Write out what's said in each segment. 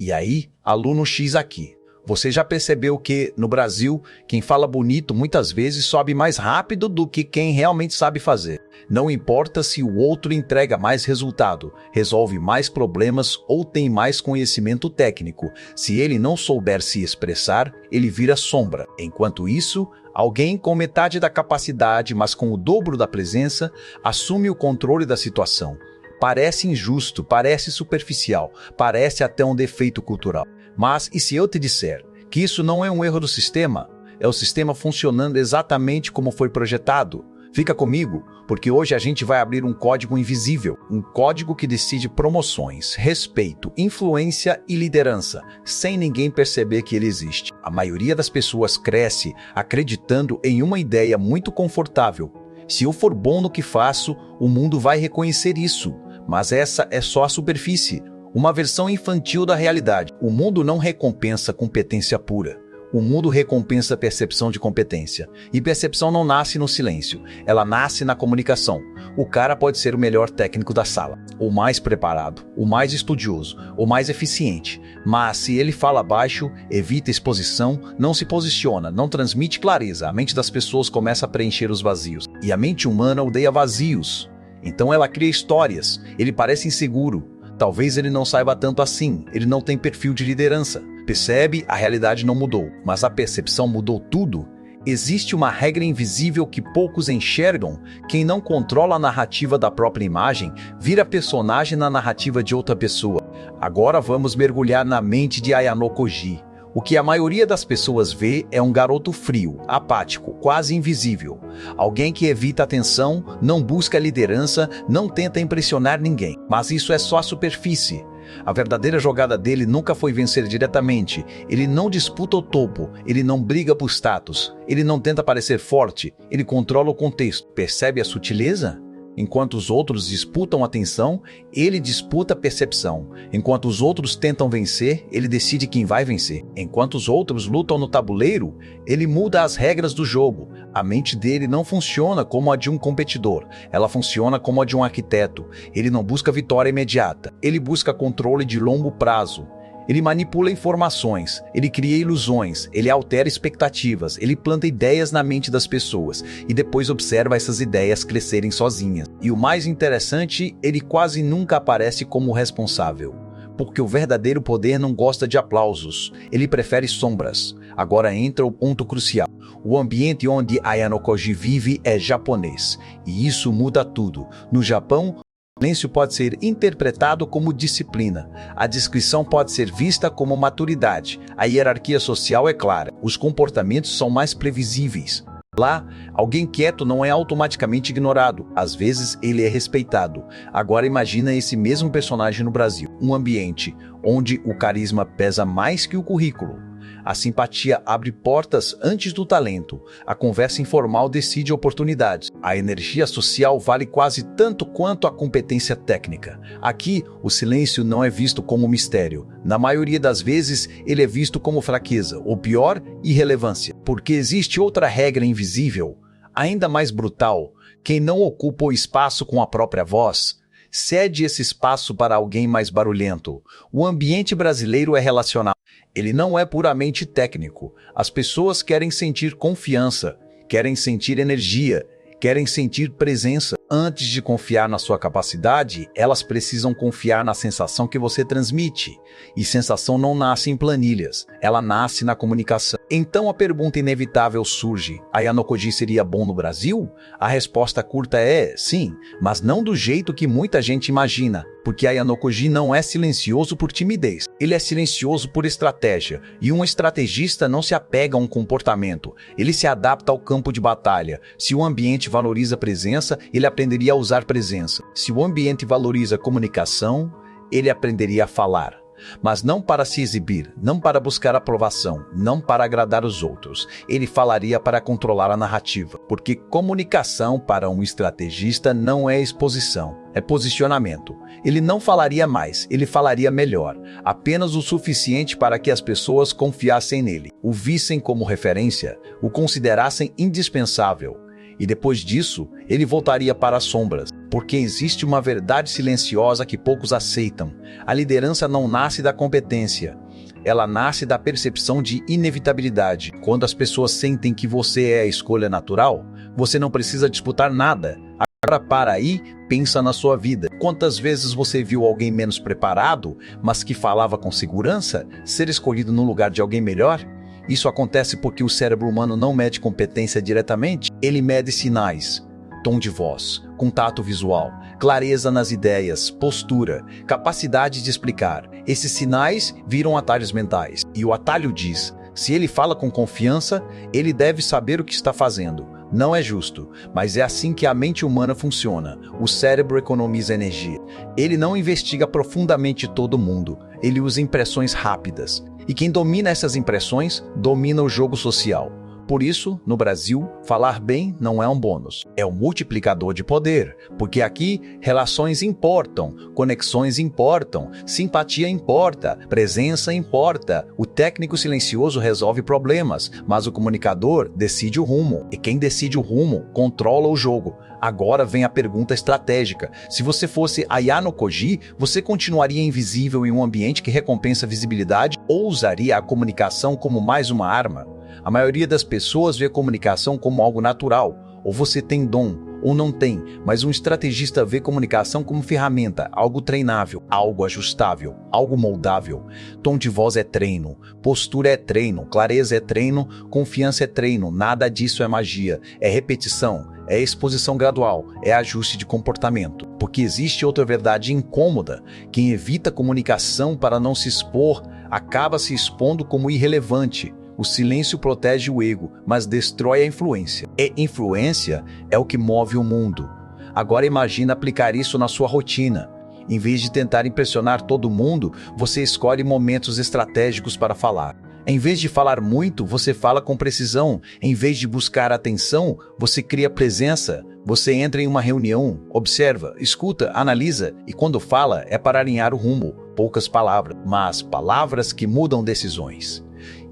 E aí, aluno X aqui. Você já percebeu que, no Brasil, quem fala bonito muitas vezes sobe mais rápido do que quem realmente sabe fazer. Não importa se o outro entrega mais resultado, resolve mais problemas ou tem mais conhecimento técnico. Se ele não souber se expressar, ele vira sombra. Enquanto isso, alguém com metade da capacidade, mas com o dobro da presença, assume o controle da situação. Parece injusto, parece superficial, parece até um defeito cultural. Mas e se eu te disser que isso não é um erro do sistema? É o sistema funcionando exatamente como foi projetado. Fica comigo, porque hoje a gente vai abrir um código invisível, um código que decide promoções, respeito, influência e liderança, sem ninguém perceber que ele existe. A maioria das pessoas cresce acreditando em uma ideia muito confortável. Se eu for bom no que faço, o mundo vai reconhecer isso. Mas essa é só a superfície, uma versão infantil da realidade. O mundo não recompensa competência pura. O mundo recompensa percepção de competência. E percepção não nasce no silêncio, ela nasce na comunicação. O cara pode ser o melhor técnico da sala, o mais preparado, o mais estudioso, o mais eficiente. Mas se ele fala baixo, evita exposição, não se posiciona, não transmite clareza, a mente das pessoas começa a preencher os vazios. E a mente humana odeia vazios. Então ela cria histórias. Ele parece inseguro. Talvez ele não saiba tanto assim. Ele não tem perfil de liderança. Percebe? A realidade não mudou, mas a percepção mudou tudo. Existe uma regra invisível que poucos enxergam. Quem não controla a narrativa da própria imagem vira personagem na narrativa de outra pessoa. Agora vamos mergulhar na mente de Ayano Koji. O que a maioria das pessoas vê é um garoto frio, apático, quase invisível. Alguém que evita atenção, não busca liderança, não tenta impressionar ninguém. Mas isso é só a superfície. A verdadeira jogada dele nunca foi vencer diretamente. Ele não disputa o topo, ele não briga por status, ele não tenta parecer forte, ele controla o contexto. Percebe a sutileza? Enquanto os outros disputam atenção, ele disputa percepção. Enquanto os outros tentam vencer, ele decide quem vai vencer. Enquanto os outros lutam no tabuleiro, ele muda as regras do jogo. A mente dele não funciona como a de um competidor, ela funciona como a de um arquiteto. Ele não busca vitória imediata, ele busca controle de longo prazo. Ele manipula informações, ele cria ilusões, ele altera expectativas, ele planta ideias na mente das pessoas e depois observa essas ideias crescerem sozinhas. E o mais interessante, ele quase nunca aparece como responsável. Porque o verdadeiro poder não gosta de aplausos, ele prefere sombras. Agora entra o ponto crucial. O ambiente onde Ayano Koji vive é japonês, e isso muda tudo. No Japão, o silêncio pode ser interpretado como disciplina. A discrição pode ser vista como maturidade. A hierarquia social é clara. Os comportamentos são mais previsíveis. Lá, alguém quieto não é automaticamente ignorado. Às vezes, ele é respeitado. Agora imagina esse mesmo personagem no Brasil. Um ambiente onde o carisma pesa mais que o currículo. A simpatia abre portas antes do talento. A conversa informal decide oportunidades. A energia social vale quase tanto quanto a competência técnica. Aqui, o silêncio não é visto como mistério. Na maioria das vezes, ele é visto como fraqueza, ou pior, irrelevância. Porque existe outra regra invisível, ainda mais brutal. Quem não ocupa o espaço com a própria voz, cede esse espaço para alguém mais barulhento. O ambiente brasileiro é relacional. Ele não é puramente técnico. As pessoas querem sentir confiança, querem sentir energia, querem sentir presença. Antes de confiar na sua capacidade, elas precisam confiar na sensação que você transmite. E sensação não nasce em planilhas, ela nasce na comunicação. Então a pergunta inevitável surge: Ayano Koji seria bom no Brasil? A resposta curta é sim, mas não do jeito que muita gente imagina. Porque Ayano Koji não é silencioso por timidez, ele é silencioso por estratégia. E um estrategista não se apega a um comportamento, ele se adapta ao campo de batalha. Se o ambiente valoriza presença, ele aprenderia a usar presença. Se o ambiente valoriza comunicação, ele aprenderia a falar. Mas não para se exibir, não para buscar aprovação, não para agradar os outros. Ele falaria para controlar a narrativa, porque comunicação para um estrategista não é exposição, é posicionamento. Ele não falaria mais, ele falaria melhor, apenas o suficiente para que as pessoas confiassem nele, o vissem como referência, o considerassem indispensável. E depois disso, ele voltaria para as sombras. Porque existe uma verdade silenciosa que poucos aceitam. A liderança não nasce da competência. Ela nasce da percepção de inevitabilidade. Quando as pessoas sentem que você é a escolha natural, você não precisa disputar nada. Agora para aí, pensa na sua vida. Quantas vezes você viu alguém menos preparado, mas que falava com segurança, ser escolhido no lugar de alguém melhor? Isso acontece porque o cérebro humano não mede competência diretamente, ele mede sinais. Tom de voz, contato visual, clareza nas ideias, postura, capacidade de explicar. Esses sinais viram atalhos mentais. E o atalho diz, se ele fala com confiança, ele deve saber o que está fazendo. Não é justo, mas é assim que a mente humana funciona. O cérebro economiza energia. Ele não investiga profundamente todo mundo. Ele usa impressões rápidas. E quem domina essas impressões, domina o jogo social. Por isso, no Brasil, falar bem não é um bônus, é um multiplicador de poder, porque aqui relações importam, conexões importam, simpatia importa, presença importa. O técnico silencioso resolve problemas, mas o comunicador decide o rumo, e quem decide o rumo controla o jogo. Agora vem a pergunta estratégica. Se você fosse Ayano Koji, você continuaria invisível em um ambiente que recompensa visibilidade ou usaria a comunicação como mais uma arma? A maioria das pessoas vê a comunicação como algo natural. Ou você tem dom, ou não tem, mas um estrategista vê comunicação como ferramenta, algo treinável, algo ajustável, algo moldável. Tom de voz é treino, postura é treino, clareza é treino, confiança é treino, nada disso é magia, é repetição, é exposição gradual, é ajuste de comportamento. Porque existe outra verdade incômoda. Quem evita comunicação para não se expor, acaba se expondo como irrelevante. O silêncio protege o ego, mas destrói a influência. E influência é o que move o mundo. Agora imagina aplicar isso na sua rotina. Em vez de tentar impressionar todo mundo, você escolhe momentos estratégicos para falar. Em vez de falar muito, você fala com precisão. Em vez de buscar atenção, você cria presença. Você entra em uma reunião, observa, escuta, analisa e quando fala é para alinhar o rumo. Poucas palavras, mas palavras que mudam decisões.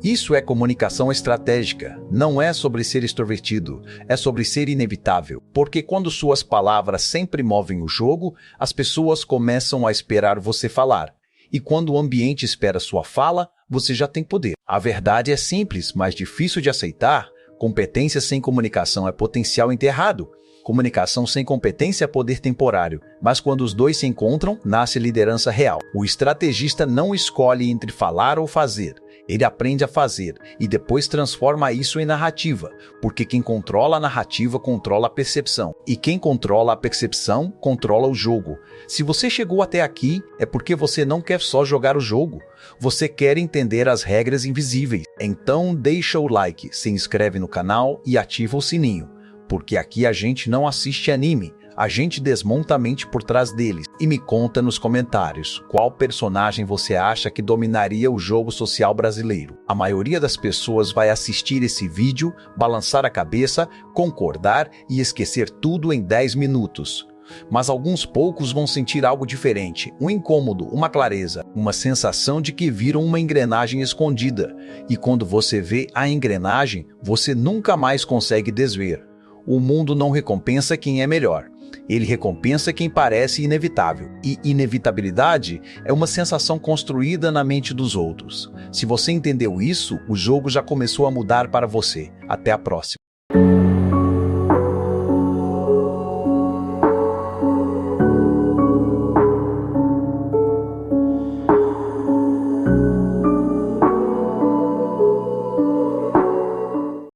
Isso é comunicação estratégica. Não é sobre ser extrovertido, é sobre ser inevitável. Porque quando suas palavras sempre movem o jogo, as pessoas começam a esperar você falar. E quando o ambiente espera sua fala, você já tem poder. A verdade é simples, mas difícil de aceitar. Competência sem comunicação é potencial enterrado. Comunicação sem competência é poder temporário, mas quando os dois se encontram, nasce liderança real. O estrategista não escolhe entre falar ou fazer. Ele aprende a fazer e depois transforma isso em narrativa, porque quem controla a narrativa controla a percepção. E quem controla a percepção controla o jogo. Se você chegou até aqui, é porque você não quer só jogar o jogo. Você quer entender as regras invisíveis. Então deixa o like, se inscreve no canal e ativa o sininho. Porque aqui a gente não assiste anime, a gente desmonta a mente por trás deles. E me conta nos comentários qual personagem você acha que dominaria o jogo social brasileiro. A maioria das pessoas vai assistir esse vídeo, balançar a cabeça, concordar e esquecer tudo em 10 minutos. Mas alguns poucos vão sentir algo diferente, um incômodo, uma clareza, uma sensação de que viram uma engrenagem escondida. E quando você vê a engrenagem, você nunca mais consegue desver. O mundo não recompensa quem é melhor. Ele recompensa quem parece inevitável. E inevitabilidade é uma sensação construída na mente dos outros. Se você entendeu isso, o jogo já começou a mudar para você. Até a próxima.